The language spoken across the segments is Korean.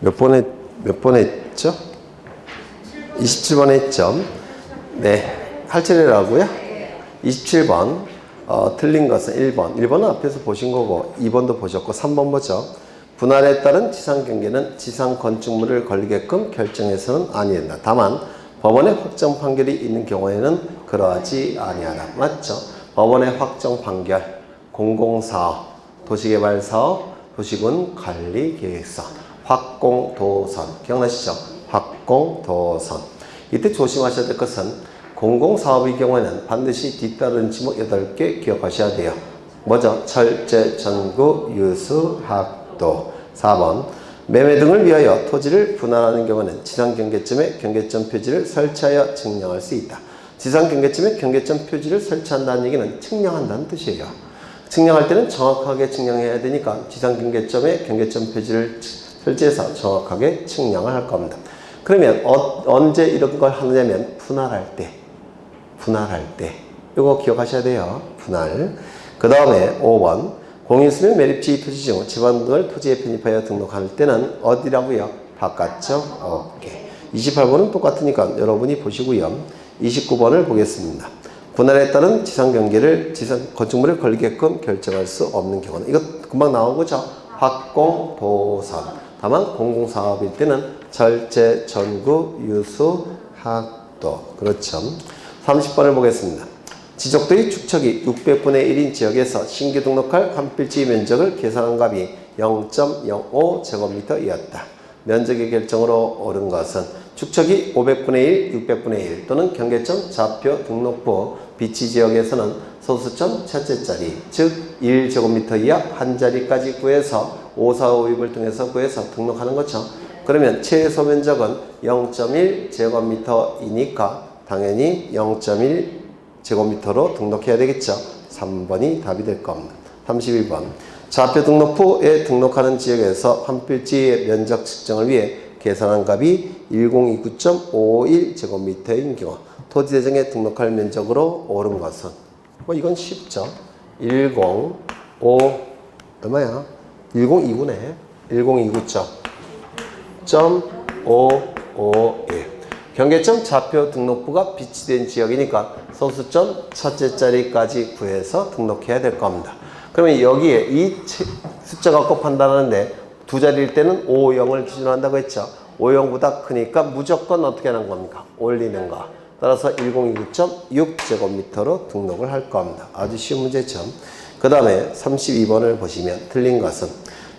몇 번 했죠? 27번 했죠? 네. 할 차례라고요? 27번. 틀린 것은 1번. 1번은 앞에서 보신 거고, 2번도 보셨고, 3번 보죠. 분할에 따른 지상 경계는 지상 건축물을 걸리게끔 결정해서는 아니한다. 다만, 법원의 확정 판결이 있는 경우에는 그러하지 아니하다. 맞죠? 법원의 확정 판결, 공공사업, 도시개발사업, 도시군 관리계획서, 확공도선. 기억나시죠? 확공도선. 이때 조심하셔야 될 것은 공공사업의 경우에는 반드시 뒤따른 지목 8개 기억하셔야 돼요. 뭐죠? 철제, 전구, 유수, 학도. 4번. 매매 등을 위하여 토지를 분할하는 경우는 지상경계점에 경계점 표지를 설치하여 측량할 수 있다. 지상경계점에 경계점 표지를 설치한다는 얘기는 측량한다는 뜻이에요. 측량할 때는 정확하게 측량해야 되니까 지상경계점에 경계점 표지를 설치해서 정확하게 측량을 할 겁니다. 그러면 언제 이런 걸 하느냐면 분할할 때. 이거 기억하셔야 돼요. 분할. 그 다음에 5번. 공인수명 매립지 토지 중 지방 등을 토지에 편입하여 등록할 때는 어디라고요? 바깥쪽 어깨. 28번은 똑같으니까 여러분이 보시고요. 29번을 보겠습니다. 분할에 따른 지상 경계를 건축물에 걸리게끔 결정할 수 없는 경우는 이거 금방 나온 거죠. 확공도선. 다만 공공사업일 때는 절제, 전구, 유수, 학도. 그렇죠. 30번을 보겠습니다. 지적도의 축척이 600분의 1인 지역에서 신규 등록할 한 필지 면적을 계산한 값이 0.05제곱미터이었다. 면적의 결정으로 옳은 것은 축척이 500분의 1, 600분의 1 또는 경계점 좌표 등록부 비치지역에서는 소수점 첫째 자리, 즉 1제곱미터 이하 한 자리까지 구해서 5, 4, 5, 6을 통해서 구해서 등록하는 거죠. 그러면 최소 면적은 0.1제곱미터이니까 당연히 0.1제곱미터로 등록해야 되겠죠. 3번이 답이 될 겁니다. 31번. 좌표 등록부에 등록하는 지역에서 한 필지의 면적 측정을 위해 계산한 값이 1029.51제곱미터인 경우 토지대장에 등록할 면적으로 옳은 것은 뭐 이건 쉽죠. 105 얼마야? 1029네. 1029.551 경계점 좌표 등록부가 비치된 지역이니까 소수점 첫째 자리까지 구해서 등록해야 될 겁니다. 그러면 여기에 이 숫자 갖고 판단하는데 두 자리일 때는 5, 0을 기준으로 한다고 했죠. 5, 0보다 크니까 무조건 어떻게 하는 겁니까? 올리는 거. 따라서 1029.6제곱미터로 등록을 할 겁니다. 아주 쉬운 문제죠. 그 다음에 32번을 보시면 틀린 것은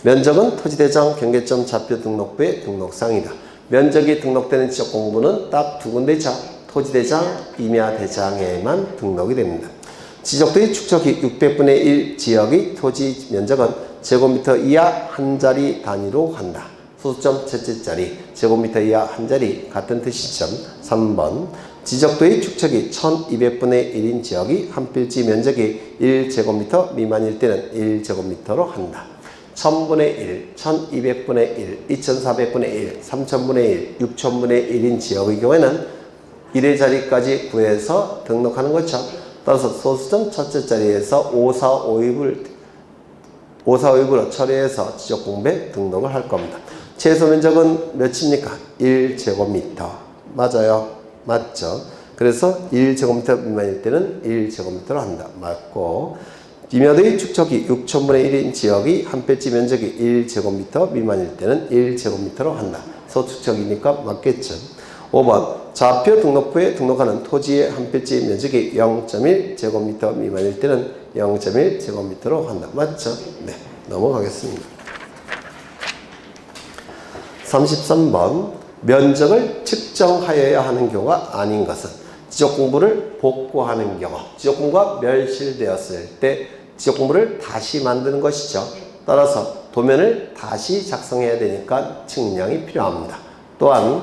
면적은 토지대장 경계점 좌표 등록부의 등록상이다. 면적이 등록되는 지역 공부는 딱 두 군데죠. 토지대장, 임야대장에만 등록이 됩니다. 지적도의 축척이 600분의 1 지역의 토지 면적은 제곱미터 이하 한 자리 단위로 한다. 소수점 첫째 자리, 제곱미터 이하 한 자리 같은 뜻이죠. 3번. 지적도의 축척이 1200분의 1인 지역이 한 필지 면적이 1제곱미터 미만일 때는 1제곱미터로 한다. 1000분의 1, 1200분의 1, 2400분의 1, 3000분의 1, 6000분의 1인 지역의 경우에는 1의 자리까지 구해서 등록하는 거죠. 따라서 소수점 첫째 자리에서 5, 4, 5입으로 처리해서 지적 공부에 등록을 할 겁니다. 최소 면적은 몇입니까? 1제곱미터. 맞아요. 맞죠? 그래서 1제곱미터 미만일 때는 1제곱미터로 한다. 맞고, 임야도의 축척이 6000분의 1인 지역이 한 필지 면적이 1제곱미터 미만일 때는 1제곱미터로 한다. 소축척이니까 맞겠죠. 5번. 좌표 등록부에 등록하는 토지의 한 필지 면적이 0.1제곱미터 미만일 때는 0.1제곱미터로 한다. 맞죠? 네. 넘어가겠습니다. 33번. 면적을 측정하여야 하는 경우가 아닌 것은 지적공부를 복구하는 경우, 지적공부가 멸실되었을 때 지적공부를 다시 만드는 것이죠. 따라서 도면을 다시 작성해야 되니까 측량이 필요합니다. 또한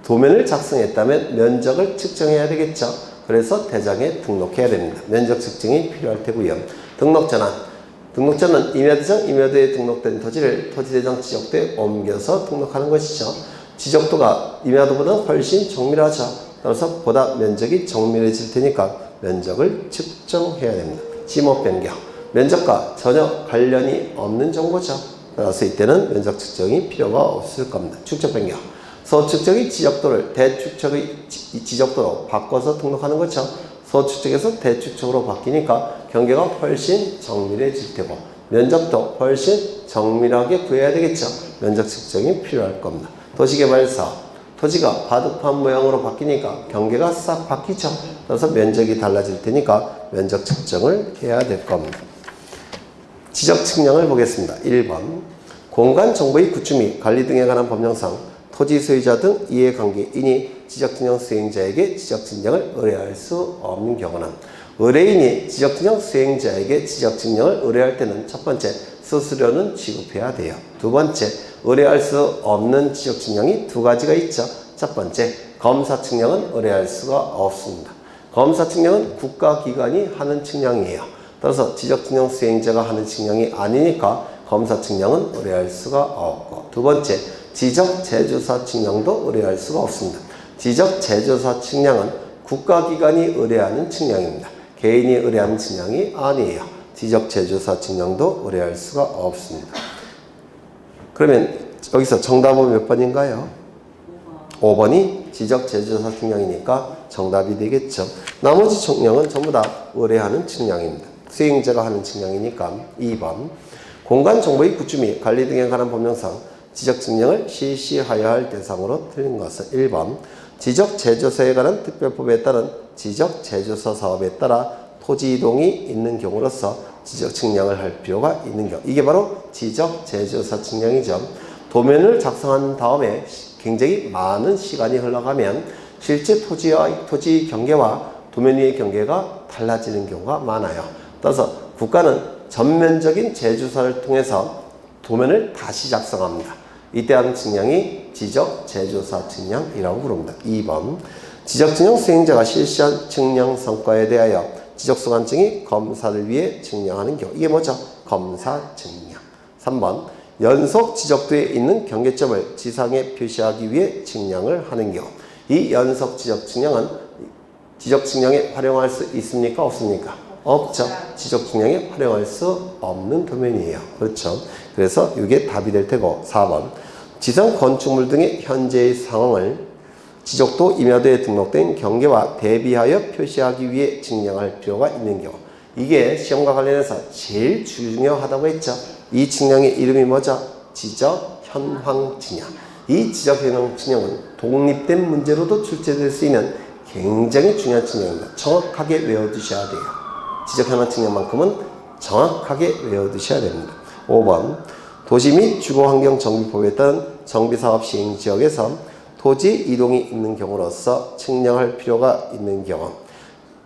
도면을 작성했다면 면적을 측정해야 되겠죠. 그래서 대장에 등록해야 됩니다. 면적 측정이 필요할 테고요. 등록전환. 등록전은 임야대장, 임야도에 등록된 토지를 토지대장 지적도에 옮겨서 등록하는 것이죠. 지적도가 임야도보다 훨씬 정밀하죠. 따라서 보다 면적이 정밀해질 테니까 면적을 측정해야 됩니다. 지목 변경. 면적과 전혀 관련이 없는 정보죠. 따라서 이때는 면적 측정이 필요가 없을 겁니다. 축적 변경. 서축적의 지적도를 대축적의 지적도로 바꿔서 등록하는 거죠. 서축적에서 대축적으로 바뀌니까 경계가 훨씬 정밀해질 테고 면적도 훨씬 정밀하게 구해야 되겠죠. 면적 측정이 필요할 겁니다. 도시개발사업. 토지가 바둑판 모양으로 바뀌니까 경계가 싹 바뀌죠. 그래서 면적이 달라질 테니까 면적 측정을 해야 될 겁니다. 지적 측량을 보겠습니다. 1번. 공간 정보의 구축 및 관리 등에 관한 법령상 토지 소유자 등 이해관계인이 지적증명 수행자에게 지적증명을 의뢰할 수 없는 경우는 의뢰인이 지적증명 수행자에게 지적증명을 의뢰할 때는 첫 번째, 수수료는 지급해야 돼요. 두 번째, 의뢰할 수 없는 지적증명이 두 가지가 있죠. 첫 번째, 검사측량은 의뢰할 수가 없습니다. 검사측량은 국가기관이 하는 측량이에요. 따라서 지적증명 수행자가 하는 측량이 아니니까 검사측량은 의뢰할 수가 없고, 두 번째, 지적재조사 측량도 의뢰할 수가 없습니다. 지적재조사 측량은 국가기관이 의뢰하는 측량입니다. 개인이 의뢰하는 측량이 아니에요. 지적재조사 측량도 의뢰할 수가 없습니다. 그러면 여기서 정답은 몇 번인가요? 5번이 지적재조사 측량이니까 정답이 되겠죠. 나머지 측량은 전부 다 의뢰하는 측량입니다. 수행자가 하는 측량이니까 2번. 공간정보의 구축 및 관리 등에 관한 법령상 지적측량을 실시하여야 할 대상으로 틀린 것은 1번. 지적재조사에 관한 특별법에 따른 지적재조사 사업에 따라 토지 이동이 있는 경우로서 지적측량을 할 필요가 있는 경우. 이게 바로 지적재조사 측량이죠. 도면을 작성한 다음에 굉장히 많은 시간이 흘러가면 실제 토지 경계와 도면 위의 경계가 달라지는 경우가 많아요. 따라서 국가는 전면적인 재조사를 통해서 도면을 다시 작성합니다. 이때 하는 측량이 지적재조사 측량이라고 부릅니다. 2번. 지적측량 수행자가 실시한 측량 성과에 대하여 지적소관청이 검사를 위해 측량하는 경우. 이게 뭐죠? 검사 측량. 3번. 연속 지적도에 있는 경계점을 지상에 표시하기 위해 측량을 하는 경우. 이 연속 지적 측량은 지적 측량에 활용할 수 있습니까? 없습니까? 없죠. 지적 측량에 활용할 수 없는 도면이에요. 그렇죠. 그래서 이게 답이 될 테고 4번. 지상 건축물 등의 현재의 상황을 지적도 임야도에 등록된 경계와 대비하여 표시하기 위해 측량할 필요가 있는 경우. 이게 시험과 관련해서 제일 중요하다고 했죠. 이 측량의 이름이 뭐죠? 지적 현황 측량. 이 지적 현황 측량은 독립된 문제로도 출제될 수 있는 굉장히 중요한 측량입니다. 정확하게 외워두셔야 돼요. 지적 현황 측량만큼은 정확하게 외워두셔야 됩니다. 5번. 도시 및 주거환경 정비법에 따른 정비사업 시행 지역에서 토지 이동이 있는 경우로서 측량할 필요가 있는 경우.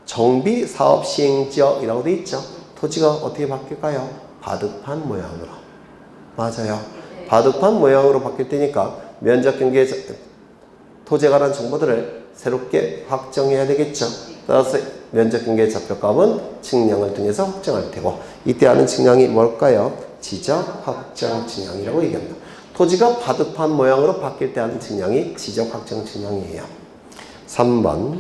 정비사업 시행 지역이라고 되어 있죠. 토지가 어떻게 바뀔까요? 바둑판 모양으로. 맞아요. 바둑판 모양으로 바뀔 테니까 면적 경계 토지에 관한 정보들을 새롭게 확정해야 되겠죠. 따라서 면적 경계 좌표값은 측량을 통해서 확정할 테고, 이때 하는 측량이 뭘까요? 지적 확정 측량이라고 얘기합니다. 토지가 바둑판 모양으로 바뀔 때 하는 측량이 지적 확정 측량이에요. 3번.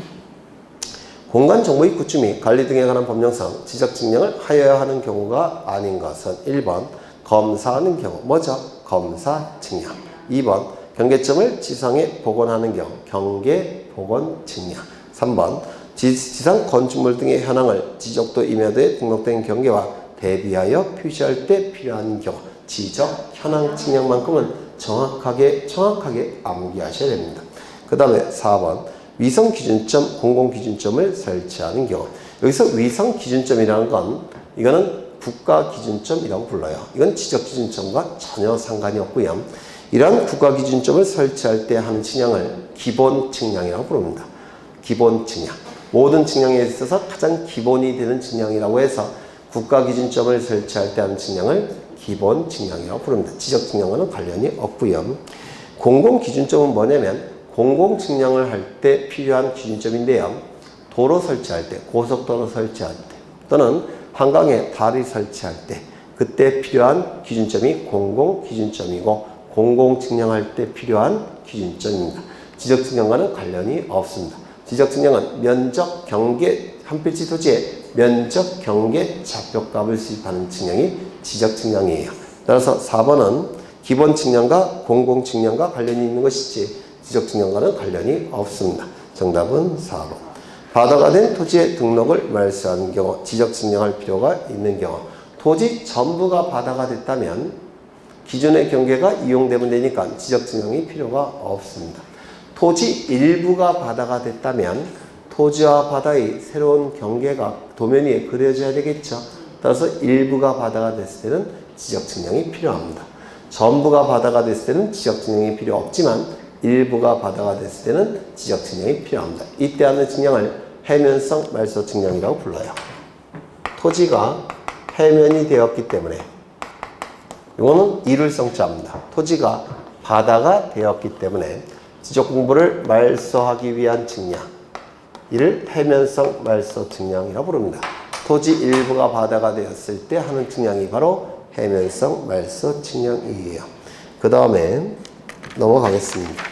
공간 정보의 구축 및 관리 등에 관한 법령상 지적 측량을 하여야 하는 경우가 아닌 것은 1번. 검사하는 경우. 뭐죠? 검사 측량. 2번. 경계점을 지상에 복원하는 경우. 경계 복원 측량. 3번. 지상 건축물 등의 현황을 지적도 임야도에 등록된 경계와 대비하여 표시할 때 필요한 경우. 지적 현황 측량만큼은 정확하게 암기하셔야 됩니다. 그 다음에 4번. 위성 기준점, 공공 기준점을 설치하는 경우. 여기서 위성 기준점이라는 건 이거는 국가 기준점이라고 불러요. 이건 지적 기준점과 전혀 상관이 없고요. 이러한 국가 기준점을 설치할 때 하는 측량을 기본 측량이라고 부릅니다. 기본 측량. 모든 측량에 있어서 가장 기본이 되는 측량이라고 해서 국가 기준점을 설치할 때 하는 측량을 기본 측량이라고 부릅니다. 지적 측량과는 관련이 없고요. 공공 기준점은 뭐냐면 공공 측량을 할 때 필요한 기준점인데요. 도로 설치할 때, 고속도로 설치할 때, 또는 한강에 다리 설치할 때, 그때 필요한 기준점이 공공 기준점이고 공공 측량할 때 필요한 기준점입니다. 지적 측량과는 관련이 없습니다. 지적 측량은 면적 경계 한 필지 토지에 면적 경계 좌표값을 수입하는 측량이 지적 측량이에요. 따라서 4번은 기본 측량과 공공 측량과 관련이 있는 것이지 지적 측량과는 관련이 없습니다. 정답은 4번. 바다가 된 토지의 등록을 말소하는 경우 지적 측량할 필요가 있는 경우 토지 전부가 바다가 됐다면 기존의 경계가 이용되면 되니까 지적 측량이 필요가 없습니다. 토지 일부가 바다가 됐다면 토지와 바다의 새로운 경계가 도면 위에 그려져야 되겠죠. 따라서 일부가 바다가 됐을 때는 지적 측량이 필요합니다. 전부가 바다가 됐을 때는 지적 측량이 필요 없지만 일부가 바다가 됐을 때는 지적 측량이 필요합니다. 이때 하는 측량을 해면성 말소 측량이라고 불러요. 토지가 해면이 되었기 때문에 이거는 일울성자입니다. 토지가 바다가 되었기 때문에 지적 공부를 말소하기 위한 측량, 이를 해면성 말소 측량이라고 부릅니다. 토지 일부가 바다가 되었을 때 하는 측량이 바로 해면성 말소 측량이에요. 그 다음에 넘어가겠습니다.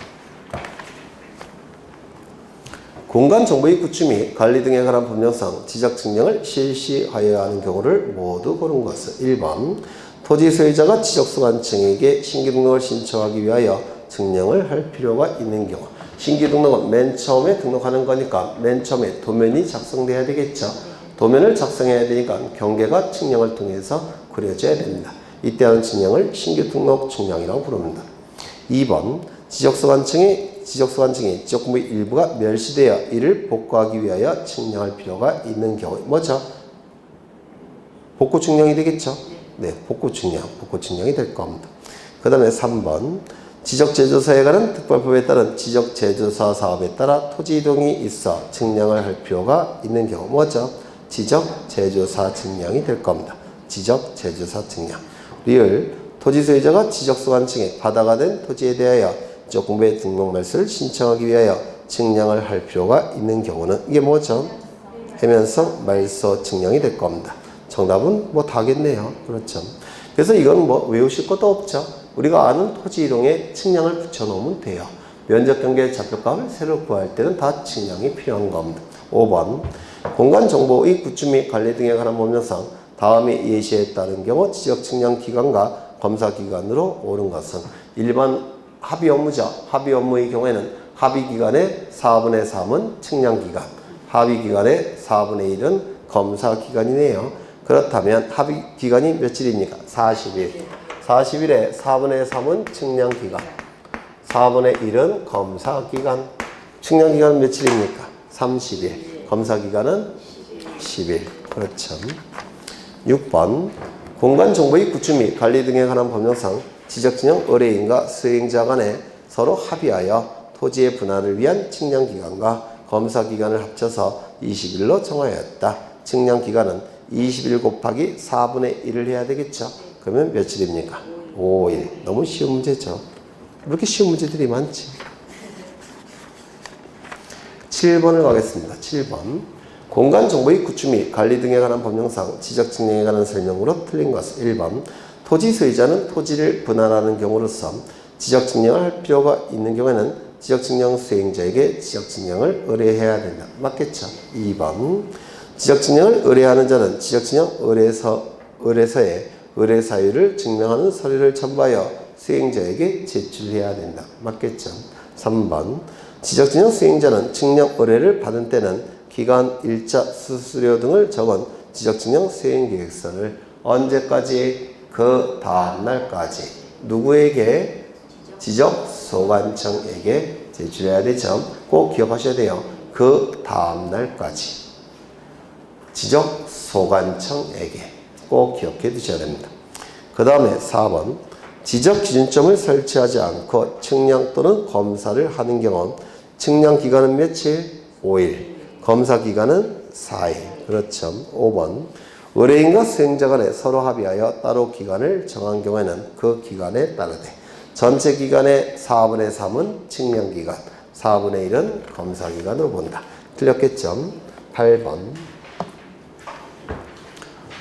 공간 정보의 구축 및 관리 등에 관한 법령상 지적 측량을 실시하여야 하는 경우를 모두 고른 것은 1번 토지 소유자가 지적소관청에게 신규 등록을 신청하기 위하여 증명을 할 필요가 있는 경우 신규 등록은 맨 처음에 등록하는 거니까 맨 처음에 도면이 작성돼야 되겠죠. 도면을 작성해야 되니까 경계가 측량을 통해서 그려져야 됩니다. 이때 하는 측량을 신규 등록 측량이라고 부릅니다. 2번 지적소관청이 지적공부의 일부가 멸시되어 이를 복구하기 위하여 측량할 필요가 있는 경우 뭐죠? 복구 측량이 되겠죠? 네, 복구 측량이 될 겁니다. 그 다음에 3번 지적제조사에 관한 특별법에 따른 지적제조사 사업에 따라 토지 이동이 있어 측량을 할 필요가 있는 경우 뭐죠? 지적제조사 측량이 될 겁니다. 지적제조사 측량. 리을 토지 소유자가 지적소관청에 바다가 된 토지에 대하여 지적공부의 등록 말소를 신청하기 위하여 측량을 할 필요가 있는 경우는 이게 뭐죠? 해면성 말소 측량이 될 겁니다. 정답은 뭐 다겠네요. 그렇죠. 그래서 이건 뭐 외우실 것도 없죠. 우리가 아는 토지 이동에 측량을 붙여놓으면 돼요. 면적 경계 좌표값을 새로 구할 때는 다 측량이 필요한 겁니다. 5번 공간 정보의 구축 및 관리 등에 관한 법령상 다음에 예시에 따른 경우 지적 측량 기관과 검사 기관으로 옳은 것은 1번 합의 업무죠. 합의 업무의 경우에는 합의 기간의 4분의 3은 측량 기간, 합의 기간의 4분의 1은 검사 기간이네요. 그렇다면 합의 기간이 며칠입니까? 40일. 40일에 4분의 3은 측량 기간, 4분의 1은 검사 기간. 측량 기간은 며칠입니까? 30일. 검사 기간은 10일. 그렇죠. 6번 공간 정보의 구축 및 관리 등에 관한 법령상 지적측량 의뢰인과 수행자 간에 서로 합의하여 토지의 분할을 위한 측량기간과 검사기간을 합쳐서 20일로 정하였다. 측량기간은 20일 곱하기 4분의 1을 해야 되겠죠. 그러면 며칠입니까? 5일. 너무 쉬운 문제죠. 왜 이렇게 쉬운 문제들이 많지? 7번을 가겠습니다. 7번 공간 정보의 구축 및 관리 등에 관한 법령상 지적측량에 관한 설명으로 틀린 것은 1번 토지 소유자는 토지를 분할하는 경우로서 지적 측량을 할 필요가 있는 경우에는 지적 측량 수행자에게 지적 측량을 의뢰해야 된다. 맞겠죠? 2번 지적 측량을 의뢰하는 자는 지적 측량 의뢰서에 의뢰 사유를 증명하는 서류를 첨부하여 수행자에게 제출해야 된다. 맞겠죠? 3번 지적 측량 수행자는 측량 의뢰를 받은 때는 기간, 일자, 수수료 등을 적은 지적 측량 수행 계획서를 언제까지? 그 다음날까지 누구에게? 지적소관청에게 제출해야 되죠. 꼭 기억하셔야 돼요. 그 다음날까지 지적소관청에게 꼭 기억해 두셔야 됩니다. 그 다음에 4번 지적기준점을 설치하지 않고 측량 또는 검사를 하는 경우 측량기간은 며칠? 5일. 검사기간은 4일. 그렇죠. 5번 의뢰인과 수행자 간에 서로 합의하여 따로 기간을 정한 경우에는 그 기간에 따르되 전체 기간의 4분의 3은 측량기간, 4분의 1은 검사기간으로 본다. 틀렸겠죠? 8번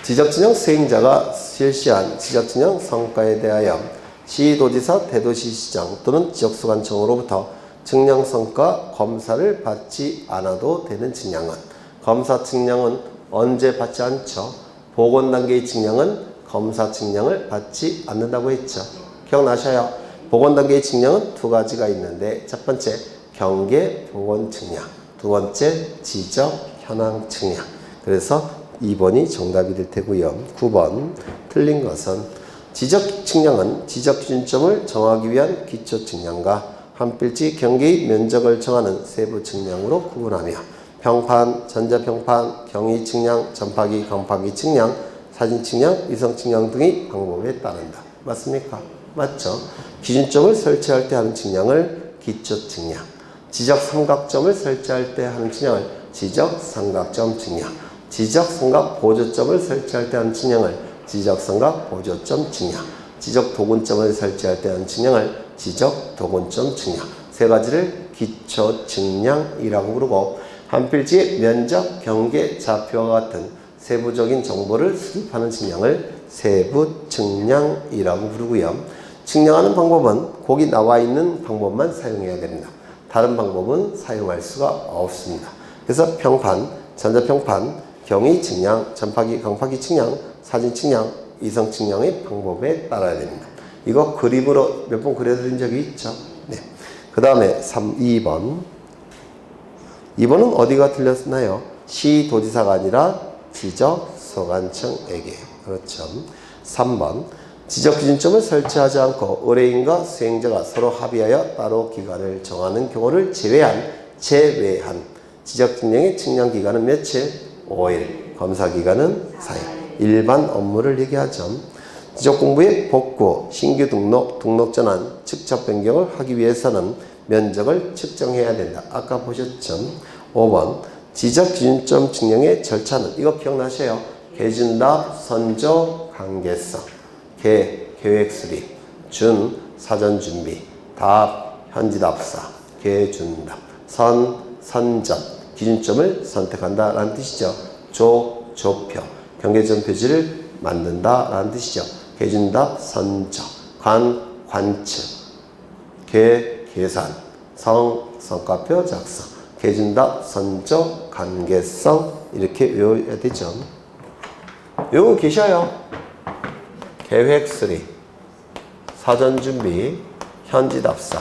지적측량 수행자가 실시한 지적측량 성과에 대하여 시도지사, 대도시시장 또는 지적소관청으로부터 측량성과 검사를 받지 않아도 되는 측량은 검사 측량은 언제 받지 않죠? 보건 단계의 측량은 검사 측량을 받지 않는다고 했죠. 기억나셔요? 보건단계의 측량은 두 가지가 있는데 첫 번째 경계 보건 측량, 두 번째 지적 현황 측량. 그래서 2번이 정답이 될 테고요. 9번 틀린 것은 지적 측량은 지적 기준점을 정하기 위한 기초 측량과 한 필지 경계의 면적을 정하는 세부 측량으로 구분하며 평판, 전자평판, 경위 측량, 전파기, 광파기 측량, 사진 측량, 위성 측량 등의 방법에 따른다. 맞습니까? 맞죠? 기준점을 설치할 때 하는 측량을 기초 측량, 지적 삼각점을 설치할 때 하는 측량을 지적 삼각점 측량, 지적 삼각 보조점을 설치할 때 하는 측량을 지적 삼각 보조점 측량, 지적 도근점을 설치할 때 하는 측량을 지적 도근점 측량. 세 가지를 기초 측량이라고 부르고 한 필지의 면적, 경계, 좌표와 같은 세부적인 정보를 수집하는 측량을 세부 측량이라고 부르고요. 측량하는 방법은 거기 나와 있는 방법만 사용해야 됩니다. 다른 방법은 사용할 수가 없습니다. 그래서 평판, 전자평판, 경위 측량, 전파기, 광파기 측량, 사진 측량, 위성 측량의 방법에 따라야 됩니다. 이거 그림으로 몇 번 그려드린 적이 있죠. 네. 그 다음에 2번. 2번은 어디가 틀렸나요? 시도지사가 아니라 지적소관청에게. 그렇죠. 3번. 지적기준점을 설치하지 않고 의뢰인과 수행자가 서로 합의하여 따로 기간을 정하는 경우를 제외한 지적측량의 측량기간은 며칠? 5일. 검사기간은 4일. 일반 업무를 얘기하죠. 지적공부의 복구, 신규 등록, 등록전환, 측첩 변경을 하기 위해서는 면적을 측정해야 된다. 아까 보셨죠? 5번 지적기준점 측량의 절차는 이거 기억나셔요? 계준답, 선조, 관계성, 계획 수립, 준, 사전 준비, 답, 현지답사, 계준답, 선점, 기준점을 선택한다 라는 뜻이죠. 좁혀, 경계점 표지를 만든다 라는 뜻이죠. 계준답, 선적, 관측, 계산, 성과표 작성, 계준답, 선적, 관계성 이렇게 외워야 되죠. 외우고 계셔요. 계획 수립, 사전 준비, 현지 답사,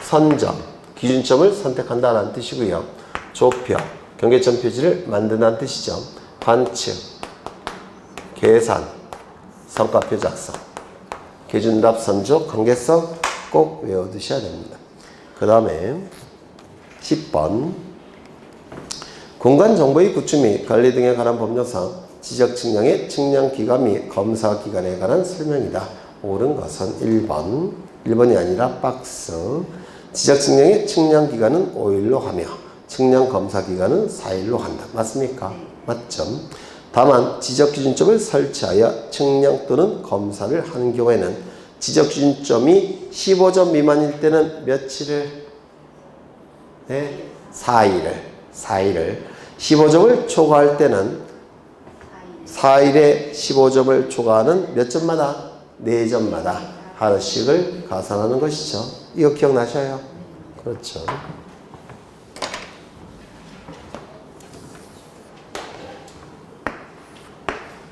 선정, 기준점을 선택한다 라는 뜻이고요. 좁혀, 경계점 표지를 만든다는 뜻이죠. 관측, 계산, 성과표 작성, 계준답, 선적, 관계성 꼭 외워두셔야 됩니다. 그 다음에 10번 공간정보의 구축 및 관리 등에 관한 법령상 지적측량의 측량기간 및 검사기간에 관한 설명이다. 옳은 것은 1번이 아니라 박스. 지적측량의 측량기간은 5일로 하며 측량검사기간은 4일로 한다. 맞습니까? 맞죠? 다만 지적기준점을 설치하여 측량 또는 검사를 하는 경우에는 지적기준점이 15점 미만일 때는 며칠을? 네, 4일을 15점을 초과할 때는 4일에 15점을 초과하는 몇 점마다? 4점마다 하루씩을 가산하는 것이죠. 이거 기억나셔요? 그렇죠.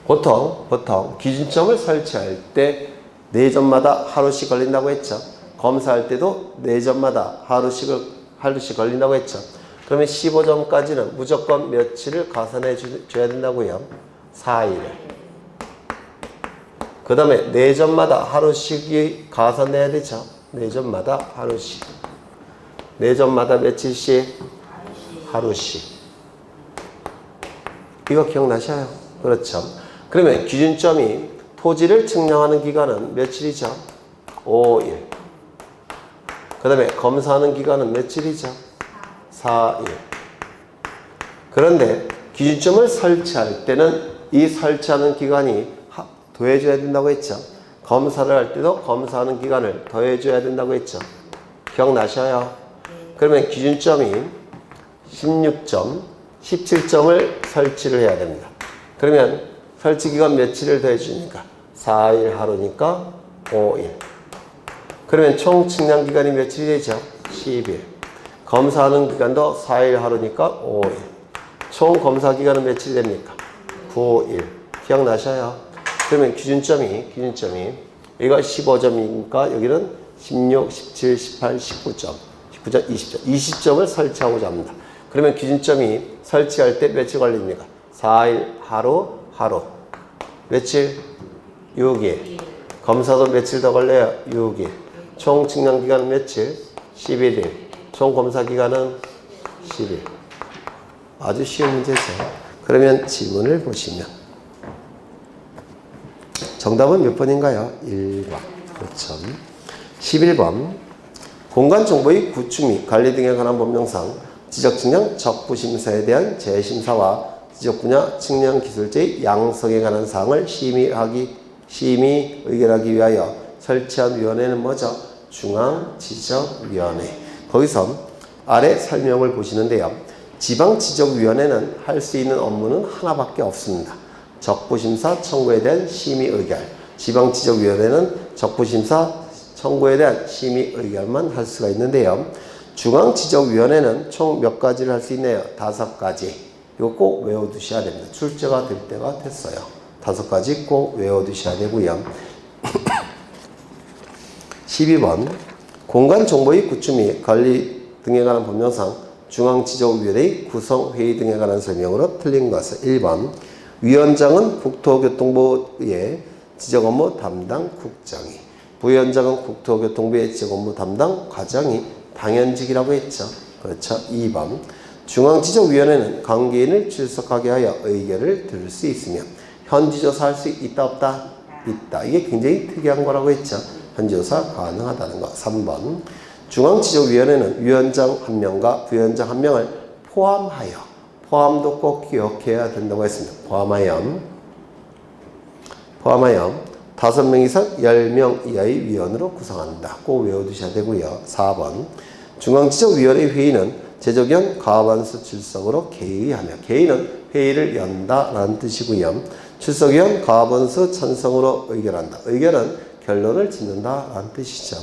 보통 기준점을 설치할 때 4점마다 하루씩 걸린다고 했죠. 검사할 때도 4점마다 하루씩 걸린다고 했죠. 그러면 15점까지는 무조건 며칠을 가산해 줘야 된다고요? 4일. 그 다음에 4점마다 하루씩이 가산돼야 되죠. 4점마다 하루씩. 4점마다 며칠씩? 하루씩. 이거 기억나셔요? 그렇죠. 그러면 기준점이 토지를 측량하는 기간은 며칠이죠? 5일. 그 다음에 검사하는 기간은 며칠이죠? 4일. 그런데 기준점을 설치할 때는 이 설치하는 기간이 더해줘야 된다고 했죠. 검사를 할 때도 검사하는 기간을 더해줘야 된다고 했죠. 기억나셔요? 그러면 기준점이 16점, 17점을 설치를 해야 됩니다. 그러면 설치기간 며칠을 더해주니까 4일 하루니까 5일. 그러면 총 측량기간이 며칠이 되죠? 10일. 검사하는 기간도 4일 하루니까 5일. 총 검사기간은 며칠이 됩니까? 9일. 기억나셔요? 그러면 기준점이 여기가 15점이니까 여기는 16, 17, 18, 19점, 19점, 20점. 20점을 설치하고자 합니다. 그러면 기준점이 설치할 때 며칠 걸립니까? 4일, 하루. 며칠? 6일. 검사도 며칠 더 걸려요? 6일. 총 측량 기간은 며칠? 11일. 총 검사 기간은 10일. 아주 쉬운 문제죠. 그러면 지문을 보시면 정답은 몇 번인가요? 1번. 그렇죠. 11번. 공간 정보의 구축 및 관리 등에 관한 법령상 지적 측량 적부심사에 대한 재심사와 지적 분야 측량 기술제의 양성에 관한 사항을 심의 의결하기 위하여 설치한 위원회는 뭐죠? 중앙지적위원회. 거기서 아래 설명을 보시는데요. 지방지적위원회는 할 수 있는 업무는 하나밖에 없습니다. 적부심사 청구에 대한 심의 의결. 지방지적위원회는 적부심사 청구에 대한 심의 의결만 할 수가 있는데요. 중앙지적위원회는 총 몇 가지를 할 수 있나요? 5가지. 이거 꼭 외워두셔야 됩니다. 출제가 될 때가 됐어요. 5가지 꼭 외워두셔야 되고요. 12번. 공간정보의 구축 및 관리 등에 관한 법령상 중앙지적위원회의 구성회의 등에 관한 설명으로 틀린 것은 1번. 위원장은 국토교통부의 지적업무 담당 국장이, 부위원장은 국토교통부의 지적업무 담당 과장이 당연직이라고 했죠. 그렇죠. 2번. 중앙지적위원회는 관계인을 출석하게 하여 의견을 들을 수 있으며 현지조사할 수 있다 없다? 있다. 이게 굉장히 특이한 거라고 했죠. 현지조사 가능하다는 거. 3번. 중앙지적위원회는 위원장 1명과 부위원장 1명을 포함도 꼭 기억해야 된다고 했습니다. 포함하여 5명 이상 10명 이하의 위원으로 구성한다. 꼭 외워두셔야 되고요. 4번. 중앙지적위원회 회의는 제적위원 과반수 출석으로 개의하며, 개의는 회의를 연다라는 뜻이고요. 출석위원 과반수 찬성으로 의결한다. 의결은 결론을 짓는다라는 뜻이죠.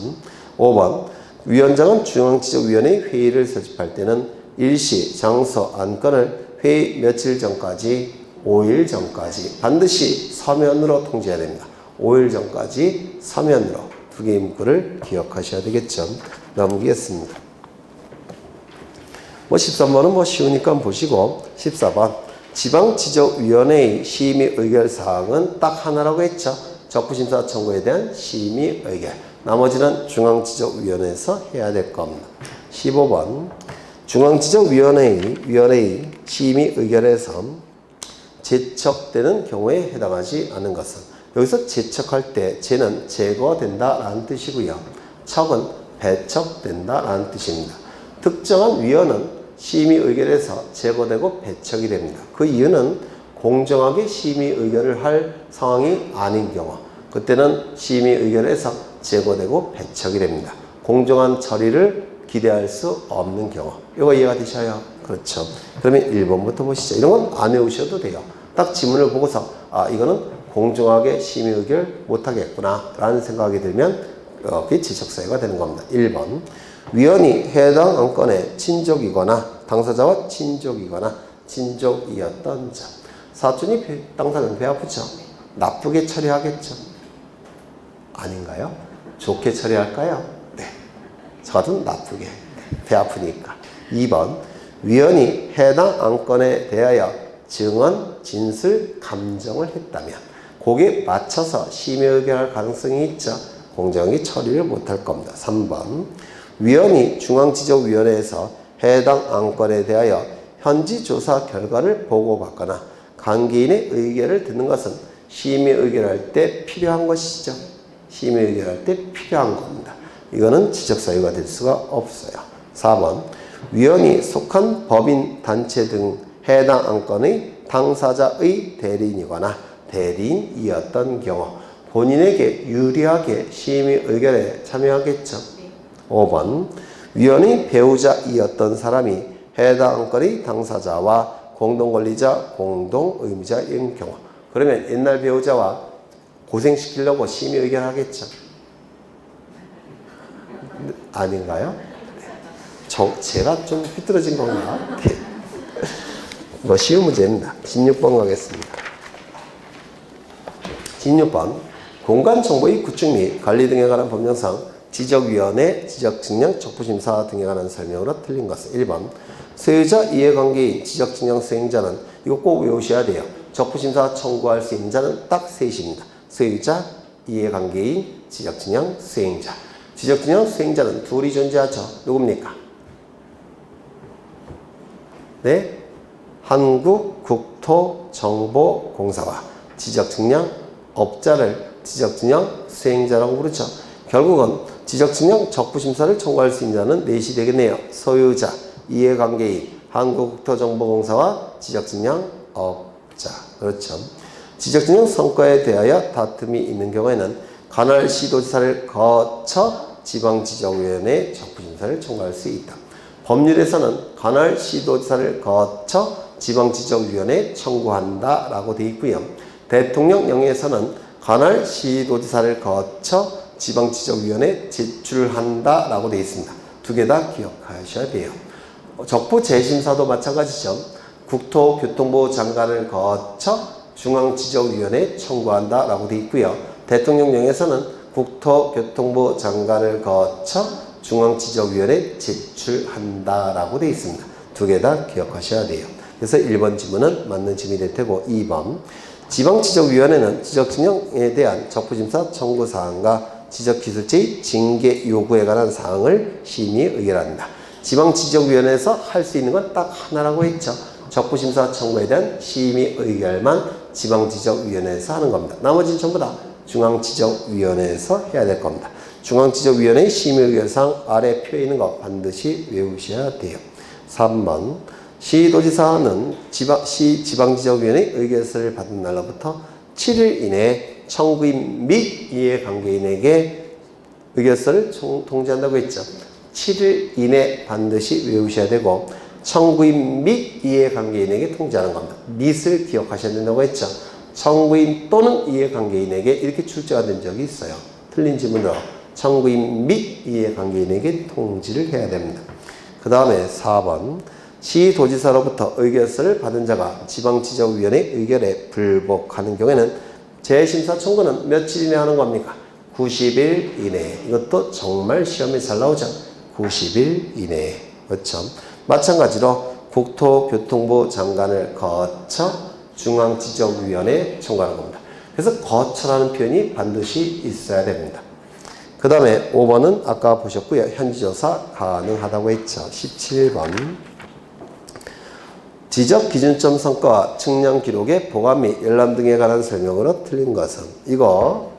5번. 위원장은 중앙지적위원회 회의를 소집할 때는 일시, 장소, 안건을 회의 며칠 전까지, 5일 전까지 반드시 서면으로 통지해야 됩니다. 5일 전까지 서면으로. 두 개의 문구를 기억하셔야 되겠죠. 넘기겠습니다. 13번은 쉬우니까 보시고, 14번. 지방지적위원회의 심의 의결 사항은 딱 하나라고 했죠. 적부심사 청구에 대한 심의 의결. 나머지는 중앙지적위원회에서 해야 될 겁니다. 15번. 중앙지적위원회의 심의 의결에서 제척되는 경우에 해당하지 않은 것은, 여기서 제척할 때 제는 제거된다라는 뜻이고요. 척은 배척된다라는 뜻입니다. 특정한 위원은 심의 의결에서 제거되고 배척이 됩니다. 그 이유는 공정하게 심의 의결을 할 상황이 아닌 경우, 그때는 심의 의결에서 제거되고 배척이 됩니다. 공정한 처리를 기대할 수 없는 경우. 이거 이해가 되셔요? 그렇죠. 그러면 1번부터 보시죠. 이런 건 안 외우셔도 돼요. 딱 지문을 보고서 이거는 공정하게 심의 의결 못하겠구나 라는 생각이 들면 그게 지적사유가 되는 겁니다. 1번. 위원이 해당 안건의 친족이거나 당사자와 친족이거나 친족이었던 자. 사촌이 당사자는 배 아프죠? 나쁘게 처리하겠죠? 아닌가요? 좋게 처리할까요? 네. 저 같은 나쁘게. 배 아프니까. 2번. 위원이 해당 안건에 대하여 증언, 진술, 감정을 했다면 거기에 맞춰서 심의 의결할 가능성이 있죠. 공정하게 처리를 못할 겁니다. 3번. 위원이 중앙지적위원회에서 해당 안건에 대하여 현지 조사 결과를 보고받거나 관계인의 의견을 듣는 것은 심의 의결할 때 필요한 것이죠. 심의 의결할 때 필요한 겁니다. 이거는 지적사유가 될 수가 없어요. 4번. 위원이 속한 법인, 단체 등 해당 안건의 당사자의 대리인이거나 대리인이었던 경우 본인에게 유리하게 심의 의결에 참여하겠죠. 5번. 위원이 배우자이었던 사람이 해당 안건의 당사자와 공동권리자, 공동의무자인 경우. 그러면 옛날 배우자와 고생시키려고 심의 의결하겠죠. 아닌가요? 제가 좀 삐뚤어진 건가? 쉬운 문제입니다. 16번 가겠습니다. 16번 공간정보의 구축 및 관리 등에 관한 법령상 지적위원회, 지적측량, 적부심사 등에 관한 설명으로 틀린 것은 1번 소유자 이해관계인 지적측량 수행자는 이거 꼭 외우셔야 돼요. 적부심사 청구할 수 있는 자는 딱 셋입니다. 소유자, 이해관계인, 지적측량 수행자. 지적측량 수행자는 둘이 존재하죠. 누굽니까? 네, 한국국토정보공사와 지적측량 업자를 지적측량 수행자라고 부르죠. 결국은 지적측량 적부심사를 청구할 수 있는 자는 넷이 되겠네요. 소유자, 이해관계인, 한국국토정보공사와 지적측량 업자. 그렇죠. 지적측량 성과에 대하여 다툼이 있는 경우에는 관할 시도지사를 거쳐 지방지적위원회에 적부심사를 청구할 수 있다. 법률에서는 관할 시도지사를 거쳐 지방지적위원회에 청구한다 라고 되어 있고요. 대통령령에서는 관할 시도지사를 거쳐 지방지적위원회에 제출한다 라고 되어 있습니다. 두 개 다 기억하셔야 돼요. 적부 재심사도 마찬가지죠. 국토교통부 장관을 거쳐 중앙지적위원회에 청구한다 라고 되어 있고요. 대통령령에서는 국토교통부 장관을 거쳐 중앙지적위원회에 제출한다 라고 되어 있습니다. 두 개 다 기억하셔야 돼요. 그래서 1번 지문은 맞는 지문이 될 테고 2번 지방지적위원회는 지적측량에 대한 적부심사 청구사항과 지적기술체의 징계 요구에 관한 사항을 심의 의결한다. 지방지적위원회에서 할 수 있는 건 딱 하나라고 했죠. 적부심사 청구에 대한 심의 의결만 지방지적위원회에서 하는 겁니다. 나머지는 전부 다 중앙지적위원회에서 해야 될 겁니다. 중앙지적위원회의 심의 의결사항 아래 표에 있는 거 반드시 외우셔야 돼요. 3번 시도지사는 지방지적위원회의 의결서를 받은 날로부터 7일 이내에 청구인 및 이해관계인에게 의결서를 통지한다고 했죠. 7일 이내 반드시 외우셔야 되고 청구인 및 이해관계인에게 통지하는 겁니다. 및을 기억하셔야 된다고 했죠. 청구인 또는 이해관계인에게 이렇게 출제가 된 적이 있어요. 틀린 지문으로 청구인 및 이해관계인에게 통지를 해야 됩니다. 그 다음에 4번 시도지사로부터 의결서를 받은 자가 지방지적위원회 의결에 불복하는 경우에는 재심사 청구는 며칠 이내에 하는 겁니까? 90일 이내에. 이것도 정말 시험에 잘 나오죠. 90일 이내에. 그렇죠. 마찬가지로 국토교통부 장관을 거쳐 중앙지적위원회에 청구하는 겁니다. 그래서 거쳐라는 표현이 반드시 있어야 됩니다. 그 다음에 5번은 아까 보셨고요. 현지조사 가능하다고 했죠. 17번 지적기준점 성과와 측량 기록의 보관 및 열람 등에 관한 설명으로 틀린 것은 이거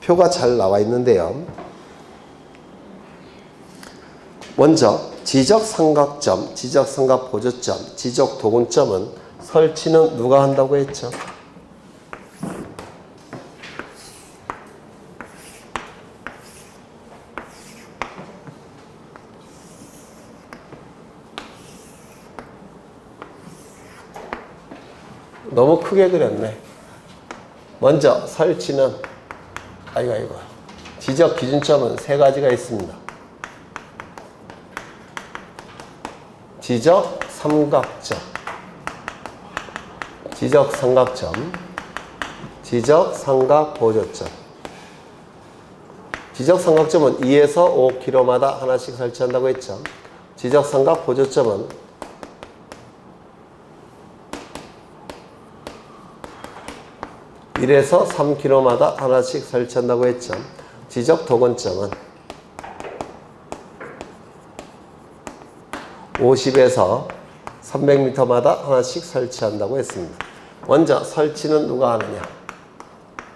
표가 잘 나와 있는데요. 먼저 지적삼각점, 지적삼각보조점, 지적도군점은 설치는 누가 한다고 했죠? 너무 크게 그렸네. 먼저 설치는 아이고 지적 기준점은 세 가지가 있습니다. 지적 삼각점, 지적 삼각점, 지적 삼각 보조점. 지적 삼각점은 2에서 5km마다 하나씩 설치한다고 했죠. 지적 삼각 보조점은 1에서 3km마다 하나씩 설치한다고 했죠. 지적 도건점은 50에서 300m마다 하나씩 설치한다고 했습니다. 먼저 설치는 누가 하느냐?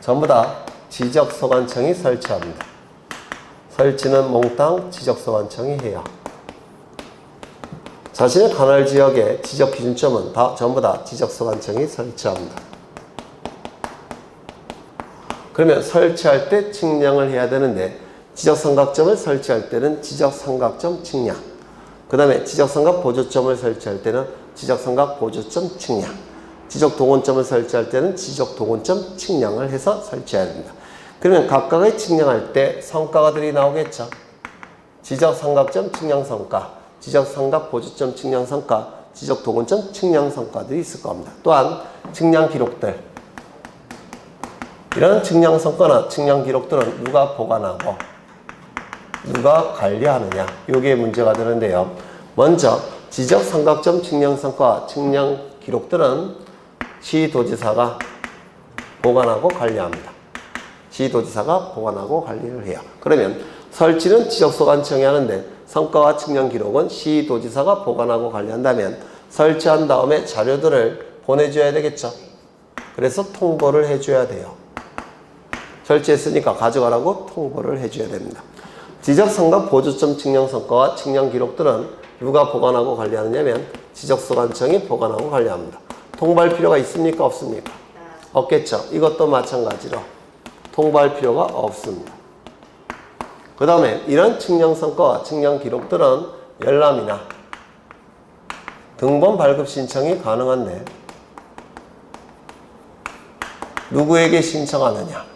전부 다 지적소관청이 설치합니다. 설치는 몽땅 지적소관청이 해요. 자신의 관할 지역의 지적기준점은 전부 다 지적소관청이 설치합니다. 그러면 설치할 때 측량을 해야 되는데 지적삼각점을 설치할 때는 지적삼각점 측량, 그 다음에 지적삼각 보조점을 설치할 때는 지적삼각 보조점 측량, 지적도건점을 설치할 때는 지적도건점 측량을 해서 설치해야 됩니다. 그러면 각각의 측량할 때 성과가들이 나오겠죠. 지적삼각점 측량 성과, 지적삼각 보조점 측량 성과, 지적도건점 측량 성과들이 있을 겁니다. 또한 측량 기록들, 이런 측량성과나 측량기록들은 누가 보관하고 누가 관리하느냐, 이게 문제가 되는데요. 먼저 지적삼각점 측량성과 측량기록들은 시도지사가 보관하고 관리합니다. 시도지사가 보관하고 관리를 해요. 그러면 설치는 지적소관청이 하는데 성과와 측량기록은 시도지사가 보관하고 관리한다면 설치한 다음에 자료들을 보내줘야 되겠죠. 그래서 통보를 해줘야 돼요. 설치했으니까 가져가라고 통보를 해줘야 됩니다. 지적성각 보조점 측량성과와 측량기록들은 누가 보관하고 관리하느냐면 지적소관청이 보관하고 관리합니다. 통보할 필요가 있습니까? 없습니까? 없겠죠. 이것도 마찬가지로 통보할 필요가 없습니다. 그 다음에 이런 측량성과와 측량기록들은 열람이나 등본 발급 신청이 가능한데 누구에게 신청하느냐?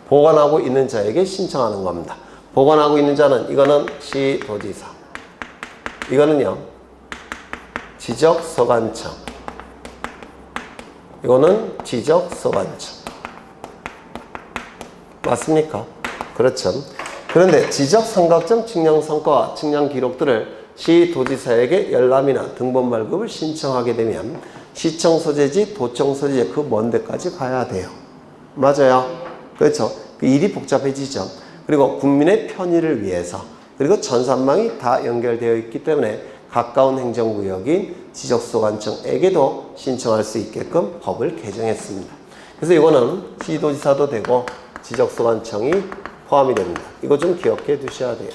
보관하고 있는 자에게 신청하는 겁니다. 보관하고 있는 자는 이거는 시도지사, 이거는요 지적소관청, 이거는 지적소관청. 맞습니까? 그렇죠. 그런데 지적삼각점 측량성과와 측량기록들을 시도지사에게 열람이나 등본 발급을 신청하게 되면 시청 소재지, 도청 소재지 그 먼 데까지 가야 돼요. 맞아요. 그렇죠. 그 일이 복잡해지죠. 그리고 국민의 편의를 위해서, 그리고 전산망이 다 연결되어 있기 때문에 가까운 행정구역인 지적소관청에게도 신청할 수 있게끔 법을 개정했습니다. 그래서 이거는 시도지사도 되고 지적소관청이 포함이 됩니다. 이거 좀 기억해 두셔야 돼요.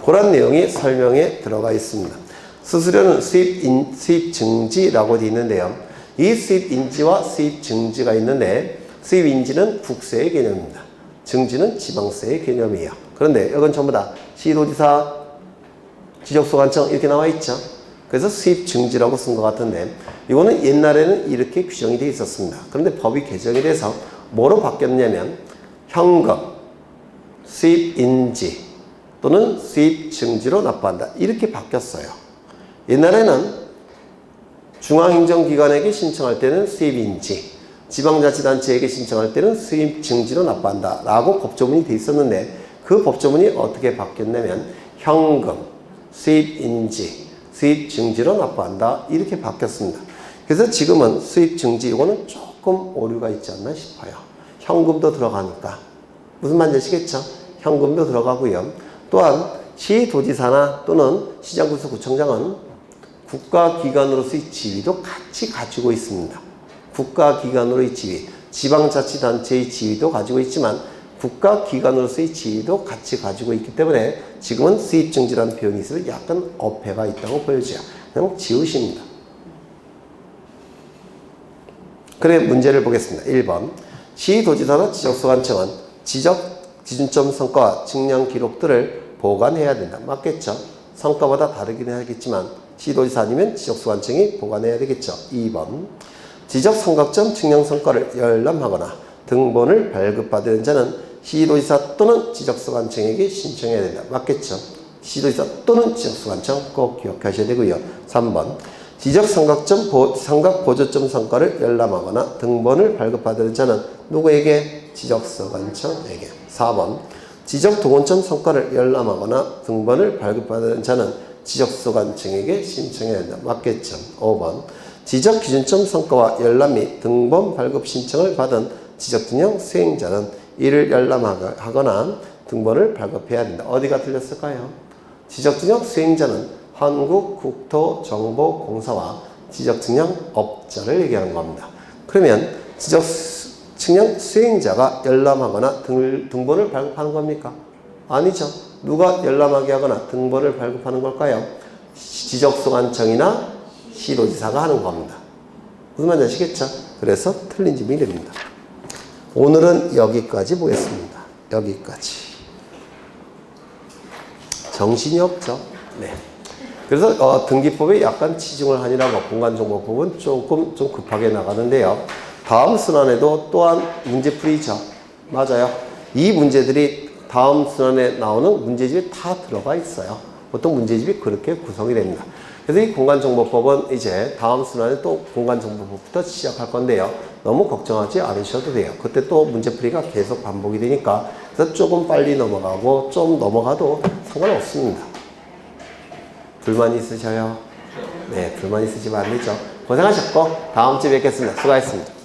그런 내용이 설명에 들어가 있습니다. 수수료는 수입 증지라고 되어 있는데요. 이 수입 인지와 수입 증지가 있는데 수입 인지는 국세의 개념입니다. 증지는 지방세의 개념이에요. 그런데 이건 전부 다 시도지사, 지적소관청 이렇게 나와 있죠. 그래서 수입 증지라고 쓴 것 같은데 이거는 옛날에는 이렇게 규정이 되어 있었습니다. 그런데 법이 개정이 돼서 뭐로 바뀌었냐면 현금, 수입 인지 또는 수입 증지로 납부한다, 이렇게 바뀌었어요. 옛날에는 중앙행정기관에게 신청할 때는 수입 인지, 지방자치단체에게 신청할 때는 수입 증지로 납부한다 라고 법조문이 되어 있었는데 그 법조문이 어떻게 바뀌었냐면 현금, 수입 인지, 수입 증지로 납부한다, 이렇게 바뀌었습니다. 그래서 지금은 수입 증지 이거는 조금 오류가 있지 않나 싶어요. 현금도 들어가니까. 무슨 말인지 아시겠죠? 현금도 들어가고요. 또한 시도지사나 또는 시장군수구청장은 국가기관으로서의 지위도 같이 가지고 있습니다. 국가기관으로의 지위, 지방자치단체의 지위도 가지고 있지만 국가기관으로서의 지위도 같이 가지고 있기 때문에 지금은 수입증지라는 표현이 있어서 약간 어폐가 있다고 보여져요. 그냥 지우십니다. 그래, 문제를 보겠습니다. 1번. 시도지사나 지적소관청은 지적 기준점 성과와 측량 기록들을 보관해야 된다. 맞겠죠? 성과마다 다르긴 하겠지만 시도지사 아니면 지적소관청이 보관해야 되겠죠. 2번. 지적삼각점 측량 성과를 열람하거나 등본을 발급받은 자는 시도지사 또는 지적소관청에게 신청해야 된다. 맞겠죠? 시도지사 또는 지적소관청 꼭 기억하셔야 되고요. 3번. 지적삼각점 삼각보조점 성과를 열람하거나 등본을 발급받은 자는 누구에게? 지적소관청에게. 4번. 지적동원점 성과를 열람하거나 등본을 발급받은 자는 지적소관청에게 신청해야 한다. 맞겠죠? 5번. 지적기준점 성과와 열람 및 등본 발급 신청을 받은 지적진영 수행자는 이를 열람하거나 등본을 발급해야 된다. 어디가 틀렸을까요? 지적진영 수행자는 한국국토정보공사와 지적증명업자를 얘기하는 겁니다. 그러면 지적증명 수행자가 열람하거나 등본을 발급하는 겁니까? 아니죠. 누가 열람하게 하거나 등본을 발급하는 걸까요? 지적소관청이나 시도지사가 하는 겁니다. 무슨 말인지 아시겠죠? 그래서 틀린 점이 됩니다. 오늘은 여기까지 보겠습니다. 여기까지. 정신이 없죠? 네. 그래서 등기법에 약간 치중을 하니라고 공간정보법은 조금 좀 급하게 나가는데요. 다음 순환에도 또한 문제풀이죠. 맞아요. 이 문제들이 다음 순환에 나오는 문제집에 다 들어가 있어요. 보통 문제집이 그렇게 구성이 됩니다. 그래서 이 공간정보법은 이제 다음 순환에 또 공간정보법부터 시작할 건데요. 너무 걱정하지 않으셔도 돼요. 그때 또 문제풀이가 계속 반복이 되니까 그래서 조금 빨리 넘어가고 좀 넘어가도 상관없습니다. 불만 있으셔요? 네, 불만 있으시면 안 되죠. 고생하셨고 다음 주에 뵙겠습니다. 수고하셨습니다.